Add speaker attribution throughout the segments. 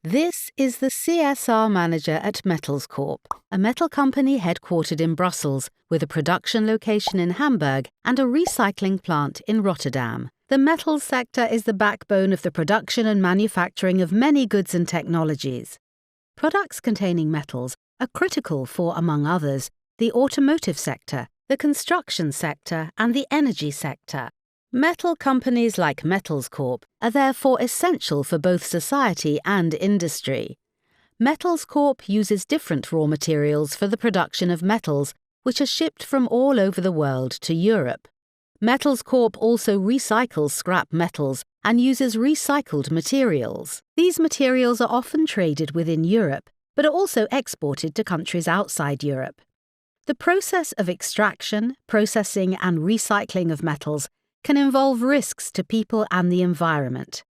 Speaker 1: This is the CSR manager at Metals Corp, a metal company headquartered in Brussels with a production location in Hamburg and a recycling plant in Rotterdam. The metals sector is the backbone of the production and manufacturing of many goods and technologies. Products containing metals are critical for, among others, the automotive sector, the construction sector, and the energy sector. Metal companies like Metals Corp are therefore essential for both society and industry. Metals Corp uses different raw materials for the production of metals, which are shipped from all over the world to Europe. Metals Corp also recycles scrap metals and uses recycled materials. These materials are often traded within Europe, but are also exported to countries outside Europe. The process of extraction, processing, and recycling of metals can involve risks to people and the environment.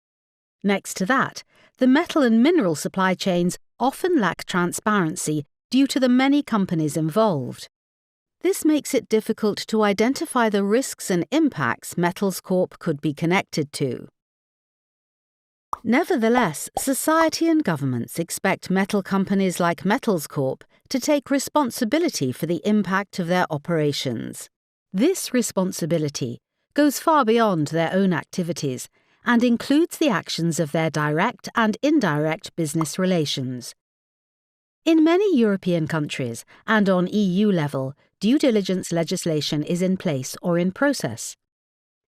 Speaker 1: Next to that, the metal and mineral supply chains often lack transparency due to the many companies involved. This makes it difficult to identify the risks and impacts Metals Corp could be connected to. Nevertheless, society and governments expect metal companies like Metals Corp to take responsibility for the impact of their operations. This responsibility goes far beyond their own activities and includes the actions of their direct and indirect business relations. In many European countries and on EU level, due diligence legislation is in place or in process.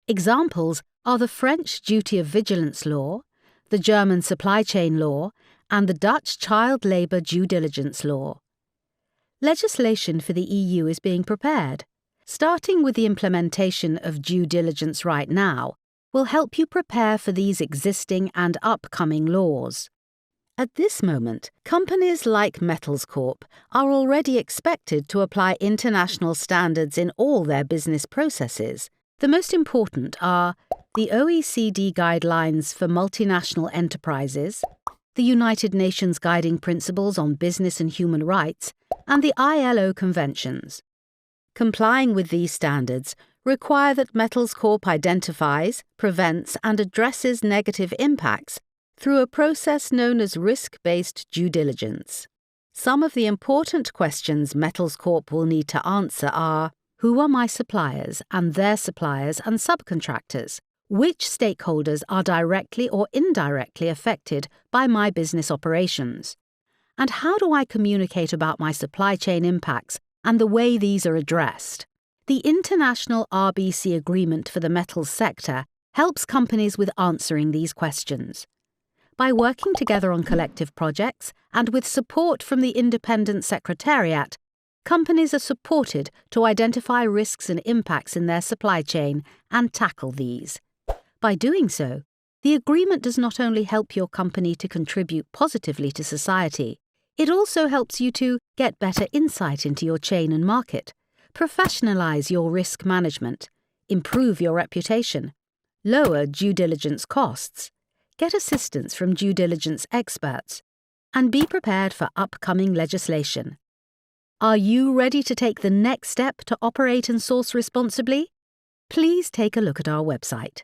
Speaker 1: Examples are the French Duty of Vigilance Law, the German Supply Chain Law, and the Dutch Child Labour Due Diligence Law. Legislation for the EU is being prepared. Starting with the implementation of due diligence right now will help you prepare for these existing and upcoming laws. At this moment, companies like Metals Corp are already expected to apply international standards in all their business processes. The most important are the OECD Guidelines for Multinational Enterprises, the United Nations Guiding Principles on Business and Human Rights, and the ILO Conventions. Complying with these standards require that Metals Corp identifies, prevents, and addresses negative impacts through a process known as risk-based due diligence. Some of the important questions Metals Corp will need to answer are: who are my suppliers and their suppliers and subcontractors? Which stakeholders are directly or indirectly affected by my business operations? And how do I communicate about my supply chain impacts and the way these are addressed? The International RBC Agreement for the Metals Sector helps companies with answering these questions. By working together on collective projects and with support from the Independent Secretariat, companies are supported to identify risks and impacts in their supply chain and tackle these. By doing so, the agreement does not only help your company to contribute positively to society, it also helps you to get better insight into your chain and market, professionalize your risk management, improve your reputation, lower due diligence costs, get assistance from due diligence experts, and be prepared for upcoming legislation. Are you ready to take the next step to operate and source responsibly? Please take a look at our website.